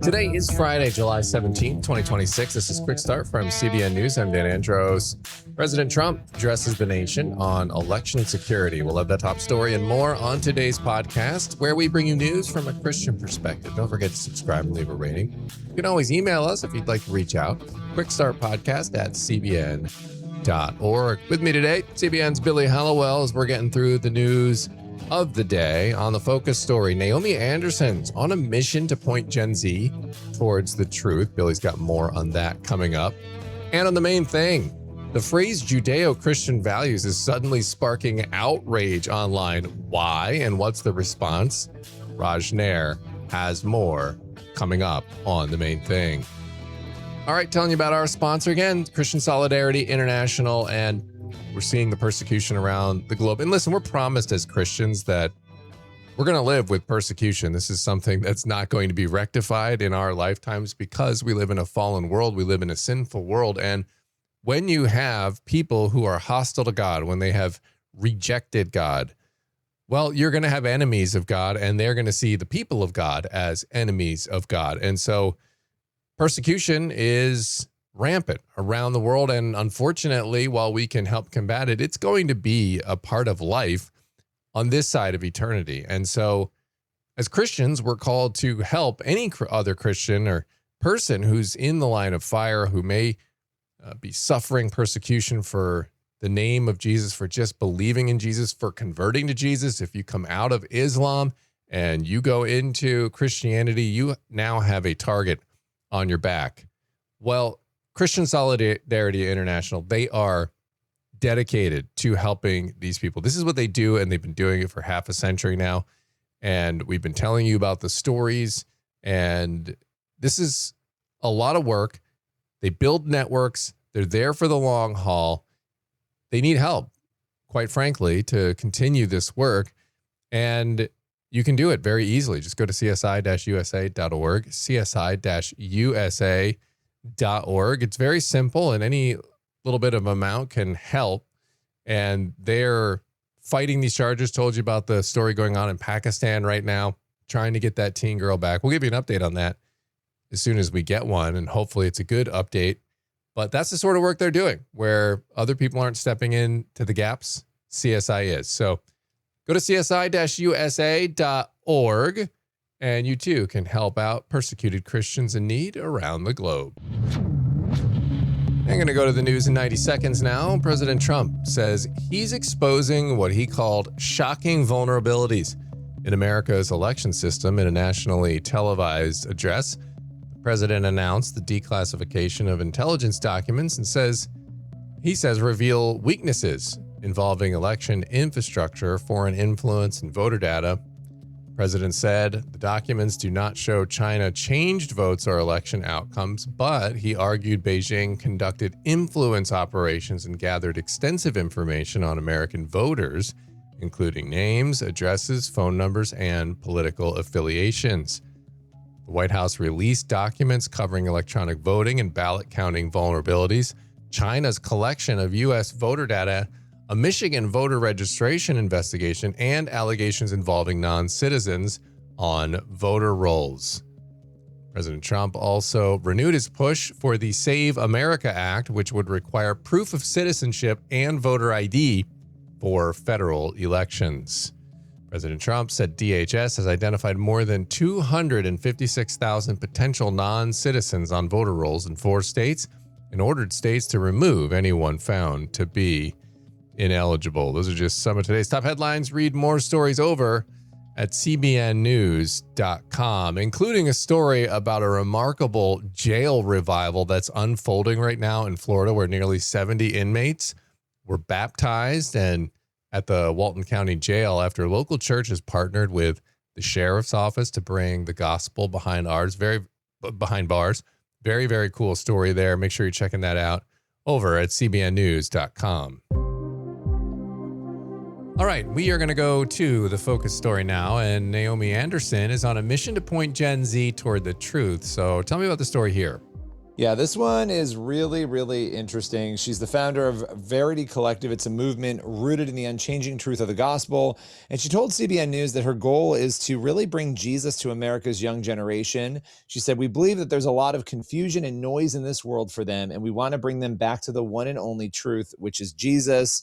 Today is Friday, July 17th, 2026. This is Quick Start from CBN News. I'm Dan Andros. President Trump addresses the nation on election security. We'll have that top story and more on today's podcast, where we bring you news from a Christian perspective. Don't forget to subscribe and leave a rating. You can always email us if you'd like to reach out. quickstartpodcast@cbn.org. With me today, CBN's Billy Hallowell, as we're getting through the news of the day. On the focus story, Naomi Anderson's on a mission to point Gen Z towards the truth. Billy's got more on that coming up. And on the main thing, the phrase Judeo-Christian values is suddenly sparking outrage online. Why and what's the response? Raj Nair has more coming up on the main thing. All right, telling you about our sponsor again, Christian Solidarity International, and we're seeing the persecution around the globe. And listen, we're promised as Christians that we're going to live with persecution. This is something that's not going to be rectified in our lifetimes because we live in a fallen world. We live in a sinful world. And when you have people who are hostile to God, when they have rejected God, well, you're going to have enemies of God, and they're going to see the people of God as enemies of God. And so persecution is rampant around the world. And unfortunately, while we can help combat it, it's going to be a part of life on this side of eternity. And so as Christians, we're called to help any other Christian or person who's in the line of fire, who may be suffering persecution for the name of Jesus, for just believing in Jesus, for converting to Jesus. If you come out of Islam and you go into Christianity, you now have a target on your back. Well, Christian Solidarity International, they are dedicated to helping these people. This is what they do, and they've been doing it for half a century now. And we've been telling you about the stories, and this is a lot of work. They build networks. They're there for the long haul. They need help, quite frankly, to continue this work. And you can do it very easily. Just go to csi-usa.org, csi-usa.org. It's very simple, and any little bit of amount can help. And they're fighting these charges. Told you about the story going on in Pakistan right now, trying to get that teen girl back. We'll give you an update on that as soon as we get one, and hopefully it's a good update. But that's the sort of work they're doing, where other people aren't stepping into the gaps. CSI is. So go to csi-usa.org. And you too can help out persecuted Christians in need around the globe. I'm going to go to the news in 90 seconds now. President Trump says he's exposing what he called shocking vulnerabilities in America's election system. In a nationally televised address, the president announced the declassification of intelligence documents and he says reveal weaknesses involving election infrastructure, foreign influence, and voter data. The president said the documents do not show China changed votes or election outcomes, but he argued Beijing conducted influence operations and gathered extensive information on American voters, including names, addresses, phone numbers, and political affiliations. The White House released documents covering electronic voting and ballot counting vulnerabilities, China's collection of U.S. voter data, a Michigan voter registration investigation, and allegations involving non-citizens on voter rolls. President Trump also renewed his push for the Save America Act, which would require proof of citizenship and voter ID for federal elections. President Trump said DHS has identified more than 256,000 potential non-citizens on voter rolls in 4 states and ordered states to remove anyone found to be ineligible. Those are just some of today's top headlines. Read more stories over at cbnnews.com, including a story about a remarkable jail revival that's unfolding right now in Florida, where nearly 70 inmates were baptized and at the Walton County Jail after local churches partnered with the sheriff's office to bring the gospel behind bars. Very, very cool story there. Make sure you're checking that out over at cbnnews.com. All right, we are going to go to the focus story now, and Naomi Anderson is on a mission to point Gen Z toward the truth. So tell me about the story here. Yeah, this one is really, really interesting. She's the founder of Verity Collective. It's a movement rooted in the unchanging truth of the gospel. And she told CBN News that her goal is to really bring Jesus to America's young generation. She said, "We believe that there's a lot of confusion and noise in this world for them, and we want to bring them back to the one and only truth, which is Jesus."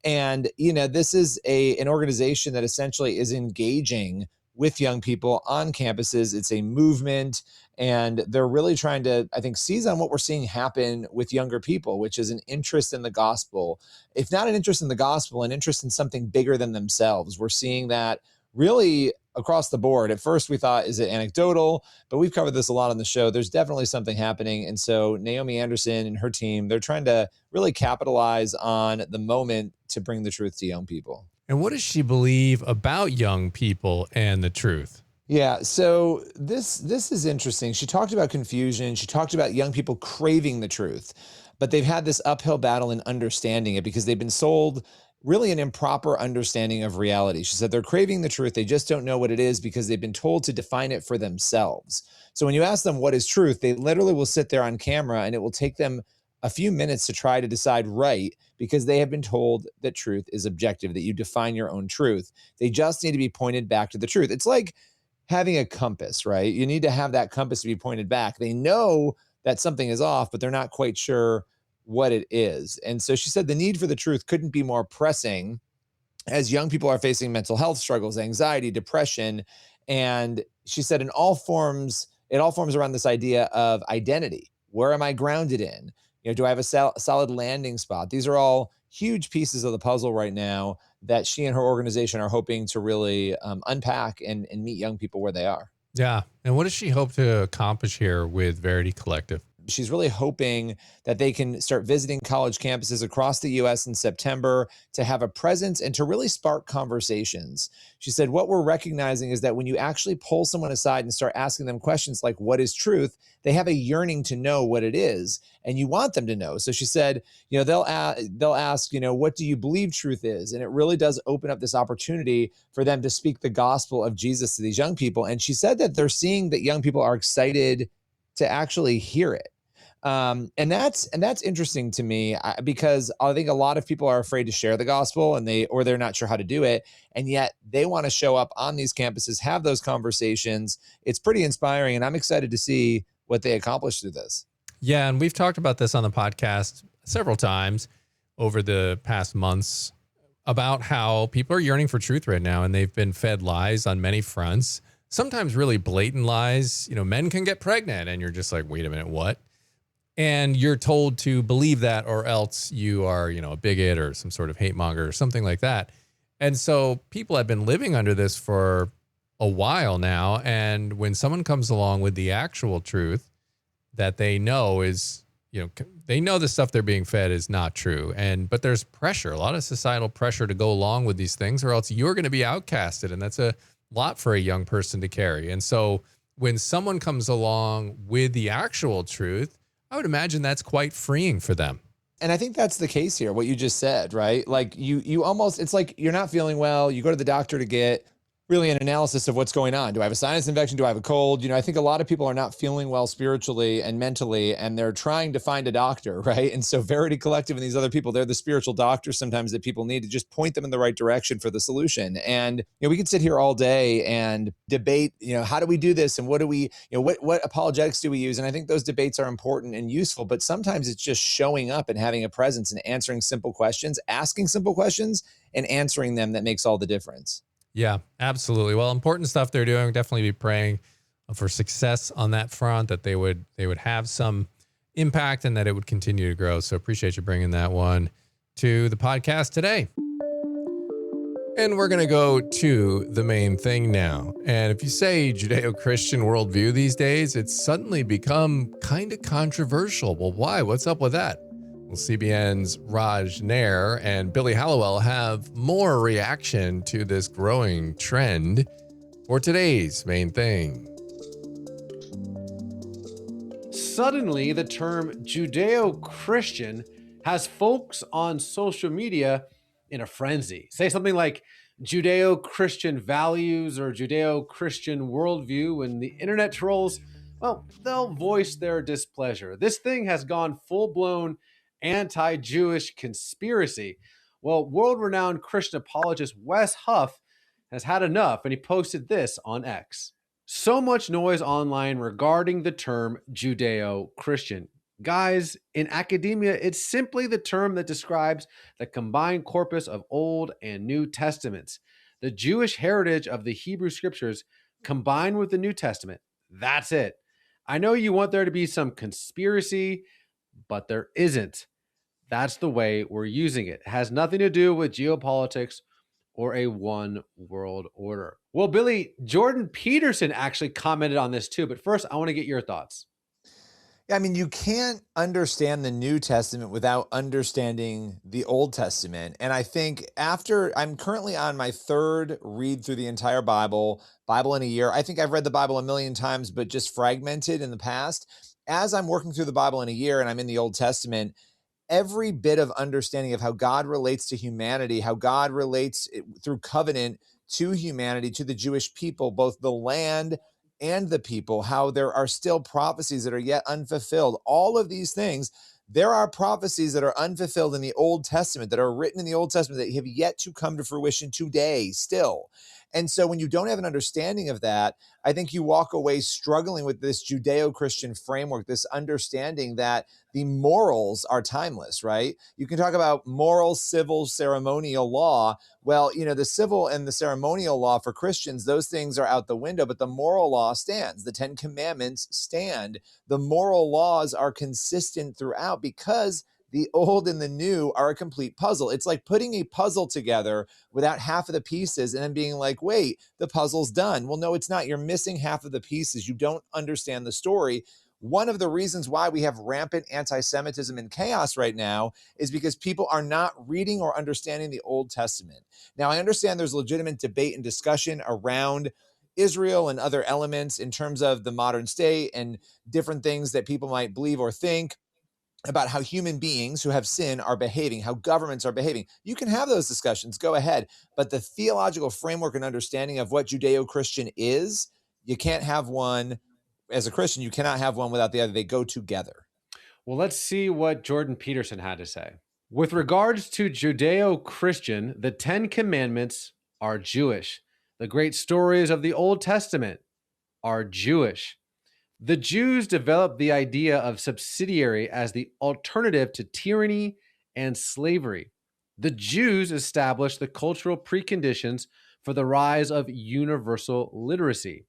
And, this is an organization that essentially is engaging with young people on campuses. It's a movement, and they're really trying to, I think, seize on what we're seeing happen with younger people, which is an interest in the gospel. If not an interest in the gospel, an interest in something bigger than themselves. We're seeing that really across the board. At first, we thought, is it anecdotal? But we've covered this a lot on the show. There's definitely something happening. And so Naomi Anderson and her team, they're trying to really capitalize on the moment to bring the truth to young people. And what does she believe about young people and the truth? Yeah, so this is interesting. She talked about confusion. She talked about young people craving the truth, but they've had this uphill battle in understanding it because they've been sold really an improper understanding of reality. She said they're craving the truth. They just don't know what it is because they've been told to define it for themselves. So when you ask them what is truth, they literally will sit there on camera and it will take them a few minutes to try to decide right because they have been told that truth is objective, that you define your own truth. They just need to be pointed back to the truth. It's like having a compass, right? You need to have that compass to be pointed back. They know that something is off, but they're not quite sure what it is. And so she said the need for the truth couldn't be more pressing as young people are facing mental health struggles, anxiety, depression. And she said it all forms around this idea of identity. Where am I grounded in? Do I have a solid landing spot? These are all huge pieces of the puzzle right now that she and her organization are hoping to really unpack and meet young people where they are. Yeah. And what does she hope to accomplish here with Verity Collective? She's really hoping that they can start visiting college campuses across the US in September to have a presence and to really spark conversations. She said, what we're recognizing is that when you actually pull someone aside and start asking them questions like, what is truth? They have a yearning to know what it is, and you want them to know. So she said, they'll ask, what do you believe truth is? And it really does open up this opportunity for them to speak the gospel of Jesus to these young people. And she said that they're seeing that young people are excited to actually hear it. And that's interesting to me because I think a lot of people are afraid to share the gospel and they're not sure how to do it. And yet they want to show up on these campuses, have those conversations. It's pretty inspiring. And I'm excited to see what they accomplish through this. Yeah. And we've talked about this on the podcast several times over the past months about how people are yearning for truth right now. And they've been fed lies on many fronts, sometimes really blatant lies. Men can get pregnant and you're just like, wait a minute, what? And you're told to believe that or else you are, a bigot or some sort of hate monger or something like that. And so people have been living under this for a while now. And when someone comes along with the actual truth that they know is, they know the stuff they're being fed is not true. But there's pressure, a lot of societal pressure to go along with these things or else you're going to be outcasted. And that's a lot for a young person to carry. And so when someone comes along with the actual truth, I would imagine that's quite freeing for them. And I think that's the case here, what you just said, right? Like you almost, it's like you're not feeling well. You go to the doctor to get really an analysis of what's going on. Do I have a sinus infection? Do I have a cold? I think a lot of people are not feeling well spiritually and mentally, and they're trying to find a doctor, right? And so Verity Collective and these other people, they're the spiritual doctors sometimes that people need to just point them in the right direction for the solution. And, we could sit here all day and debate, how do we do this? And what do we, what apologetics do we use? And I think those debates are important and useful, but sometimes it's just showing up and having a presence and answering simple questions, asking simple questions and answering them that makes all the difference. Yeah, absolutely. Well, important stuff they're doing. Definitely be praying for success on that front, that they would have some impact and that it would continue to grow. So appreciate you bringing that one to the podcast today. And we're going to go to the main thing now. And if you say Judeo-Christian worldview these days, it's suddenly become kind of controversial. Well, why? What's up with that? Well, CBN's Raj Nair and Billy Hallowell have more reaction to this growing trend for today's main thing. Suddenly, the term Judeo-Christian has folks on social media in a frenzy. Say something like Judeo-Christian values or Judeo-Christian worldview, and the internet trolls well, they'll voice their displeasure. This thing has gone full-blown anti-Jewish conspiracy. Well, world-renowned Christian apologist Wes Huff has had enough, and he posted this on X. So much noise online regarding the term Judeo-Christian. Guys, in academia, it's simply the term that describes the combined corpus of Old and New Testaments. The Jewish heritage of the Hebrew scriptures combined with the New Testament. That's it. I know you want there to be some conspiracy, but there isn't. That's the way we're using it. It has nothing to do with geopolitics or a one world order. Well, Billy, Jordan Peterson actually commented on this too. But first, I want to get your thoughts. Yeah, I mean, you can't understand the New Testament without understanding the Old Testament. And I think I'm currently on my third read through the entire Bible in a year. I think I've read the Bible a million times, but just fragmented in the past. As I'm working through the Bible in a year and I'm in the Old Testament, every bit of understanding of how God relates to humanity, how God relates through covenant to humanity, to the Jewish people, both the land and the people, how there are still prophecies that are yet unfulfilled. All of these things, there are prophecies that are unfulfilled in the Old Testament, that are written in the Old Testament that have yet to come to fruition today still. And so when you don't have an understanding of that, I think you walk away struggling with this Judeo-Christian framework, this understanding that the morals are timeless, right? You can talk about moral, civil, ceremonial law. Well, the civil and the ceremonial law for Christians, those things are out the window, but the moral law stands. The 10 Commandments stand. The moral laws are consistent throughout because the old and the new are a complete puzzle. It's like putting a puzzle together without half of the pieces and then being like, wait, the puzzle's done. Well, no, it's not. You're missing half of the pieces. You don't understand the story. One of the reasons why we have rampant anti-Semitism and chaos right now is because people are not reading or understanding the Old Testament. Now, I understand there's legitimate debate and discussion around Israel and other elements in terms of the modern state and different things that people might believe or think about how human beings who have sin are behaving, how governments are behaving. You can have those discussions, go ahead. But the theological framework and understanding of what Judeo-Christian is, you can't have one. As a Christian, you cannot have one without the other. They go together. Well, let's see what Jordan Peterson had to say. With regards to Judeo-Christian, the 10 Commandments are Jewish. The great stories of the Old Testament are Jewish. The Jews developed the idea of subsidiary as the alternative to tyranny and slavery. The Jews established the cultural preconditions for the rise of universal literacy.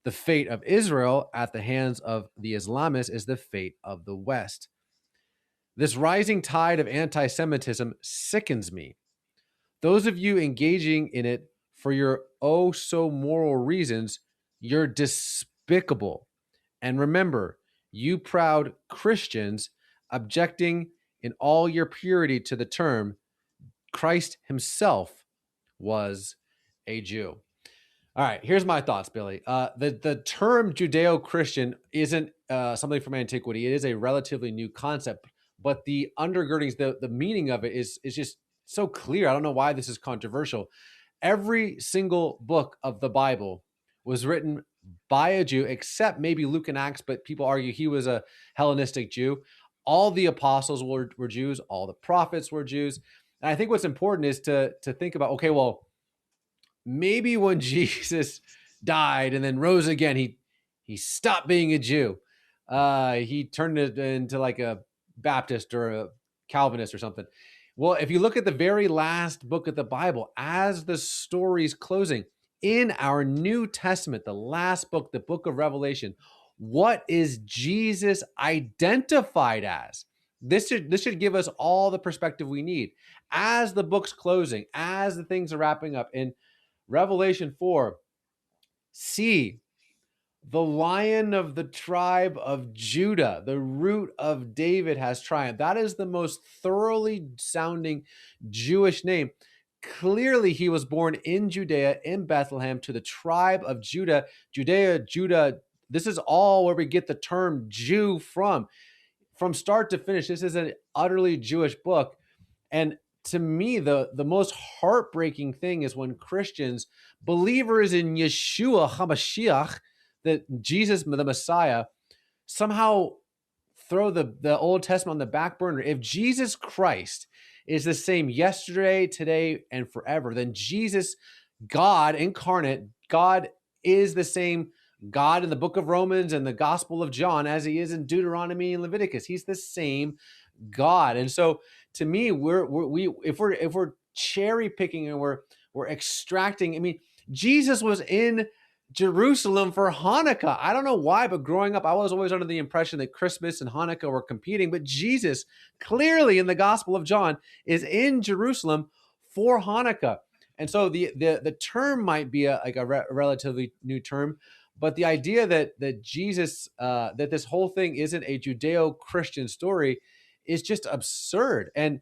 The fate of Israel at the hands of the Islamists is the fate of the West. This rising tide of anti-Semitism sickens me. Those of you engaging in it for your oh so moral reasons, you're despicable. And remember, you proud Christians objecting in all your purity to the term, Christ himself was a Jew. All right, here's my thoughts, Billy. The term Judeo-Christian isn't something from antiquity. It is a relatively new concept, but the undergirdings, the meaning of it is just so clear. I don't know why this is controversial. Every single book of the Bible was written by a Jew, except maybe Luke and Acts, but people argue he was a Hellenistic Jew. All the apostles were Jews. All the prophets were Jews. And I think what's important is to think about, okay, well, maybe when Jesus died and then rose again, he stopped being a Jew. He turned it into like a Baptist or a Calvinist or something. Well, if you look at the very last book of the Bible, as the story's closing, in our New Testament, the last book, the book of Revelation, what is Jesus identified as? This should give us all the perspective we need. As the book's closing, as the things are wrapping up, in Revelation 4, see, the Lion of the tribe of Judah, the root of David has triumphed. That is the most thoroughly sounding Jewish name. Clearly, he was born in Judea, in Bethlehem, to the tribe of Judah. Judah, this is all where we get the term Jew from. From start to finish, this is an utterly Jewish book. And to me, the most heartbreaking thing is when Christians, believers in Yeshua HaMashiach, that Jesus, the Messiah, somehow throw the Old Testament on the back burner. If Jesus Christ is the same yesterday, today, and forever, then Jesus, God incarnate, God is the same God in the book of Romans and the Gospel of John as he is in Deuteronomy and Leviticus. He's the same God. And so to me, if we're cherry picking and we're extracting, I mean, Jesus was in Jerusalem for Hanukkah. I don't know why, but growing up, I was always under the impression that Christmas and Hanukkah were competing, but Jesus clearly in the Gospel of John is in Jerusalem for Hanukkah. And so the term might be a relatively new term, but the idea that Jesus, that this whole thing isn't a Judeo-Christian story is just absurd. And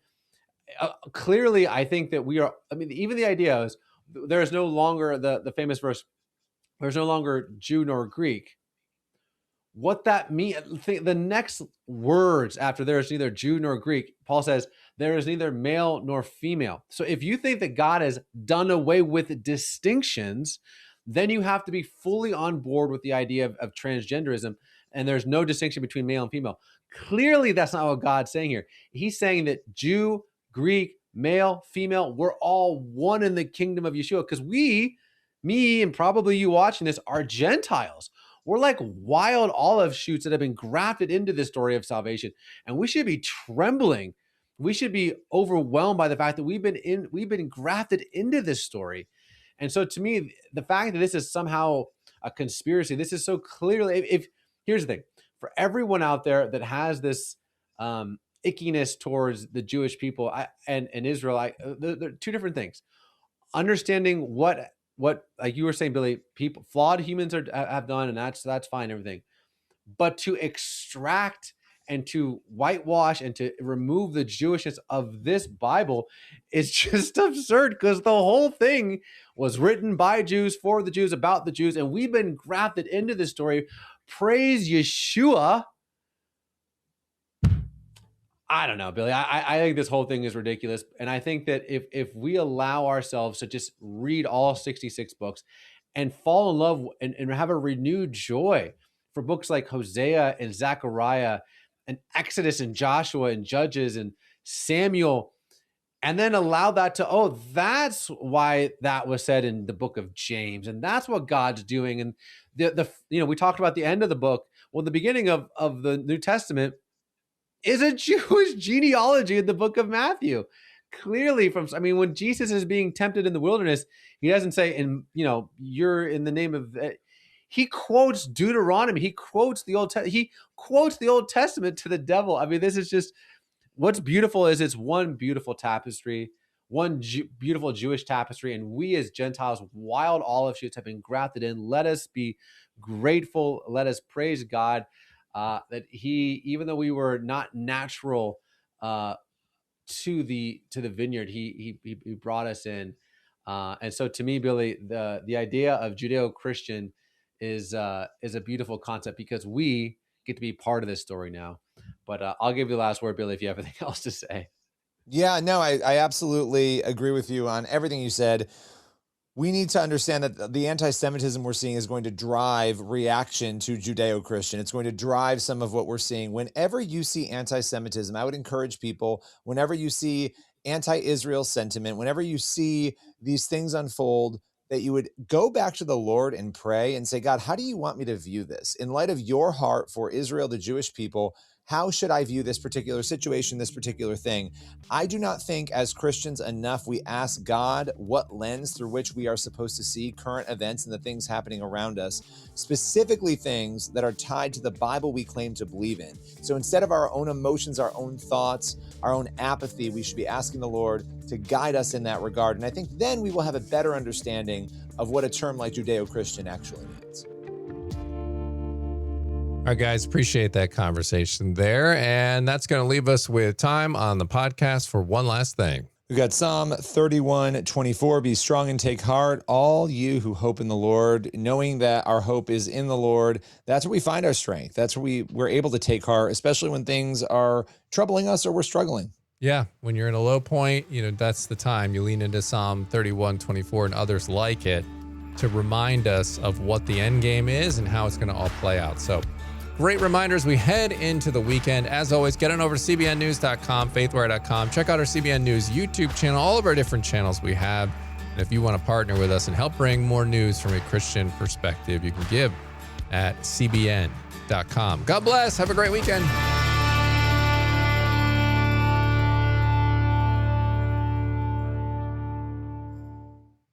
clearly, I think that even the idea is there is no longer the famous verse, there's no longer Jew nor Greek. What that means, the next words after there is neither Jew nor Greek, Paul says, there is neither male nor female. So if you think that God has done away with distinctions, then you have to be fully on board with the idea of transgenderism, and there's no distinction between male and female. Clearly, that's not what God's saying here. He's saying that Jew, Greek, male, female, we're all one in the kingdom of Yeshua, because me and probably you watching this are Gentiles. We're like wild olive shoots that have been grafted into this story of salvation. And we should be trembling. We should be overwhelmed by the fact that we've been grafted into this story. And so to me, the fact that this is somehow a conspiracy, this is so clearly, here's the thing, for everyone out there that has this ickiness towards the Jewish people and Israel, there are two different things. Understanding what like you were saying, Billy, people, flawed humans have done, and that's fine, everything. But to extract and to whitewash and to remove the Jewishness of this Bible is just absurd, because the whole thing was written by Jews, for the Jews, about the Jews, and we've been grafted into this story. Praise Yeshua. I don't know, Billy. I think this whole thing is ridiculous. And I think that if we allow ourselves to just read all 66 books and fall in love and have a renewed joy for books like Hosea and Zechariah and Exodus and Joshua and Judges and Samuel, and then allow that to, that's why that was said in the book of James, and that's what God's doing. And we talked about the end of the book. Well, the beginning of the New Testament is a Jewish genealogy in the book of Matthew. Clearly when Jesus is being tempted in the wilderness, he doesn't say, you're in the name of, he quotes Deuteronomy. He quotes the Old Testament to the devil. I mean, this is just, what's beautiful is it's one beautiful tapestry, beautiful Jewish tapestry. And we as Gentiles, wild olive shoots, have been grafted in. Let us be grateful. Let us praise God. That he, even though we were not natural to the vineyard, he brought us in. And so to me, Billy, the idea of Judeo-Christian is a beautiful concept, because we get to be part of this story now. But I'll give you the last word, Billy, if you have anything else to say. Yeah, no, I absolutely agree with you on everything you said. We need to understand that the anti-Semitism we're seeing is going to drive reaction to Judeo-Christian. It's going to drive some of what we're seeing. Whenever you see anti-Semitism, I would encourage people, whenever you see anti-Israel sentiment, whenever you see these things unfold, that you would go back to the Lord and pray and say, God, how do you want me to view this? In light of your heart for Israel, the Jewish people, how should I view this particular situation, this particular thing? I do not think as Christians enough we ask God what lens through which we are supposed to see current events and the things happening around us, specifically things that are tied to the Bible we claim to believe in. So instead of our own emotions, our own thoughts, our own apathy, we should be asking the Lord to guide us in that regard. And I think then we will have a better understanding of what a term like Judeo-Christian actually means. All right, guys, appreciate that conversation there. And that's going to leave us with time on the podcast for one last thing. We've got Psalm 31:24. Be strong and take heart, all you who hope in the Lord, knowing that our hope is in the Lord. That's where we find our strength. That's where we're able to take heart, especially when things are troubling us or we're struggling. Yeah, when you're in a low point, that's the time you lean into Psalm 31:24 and others like it. to remind us of what the end game is and how it's going to all play out. So great reminders. We head into the weekend. As always, get on over to cbnnews.com, faithwire.com. Check out our CBN News YouTube channel, all of our different channels we have. And if you want to partner with us and help bring more news from a Christian perspective, you can give at cbn.com. God bless. Have a great weekend.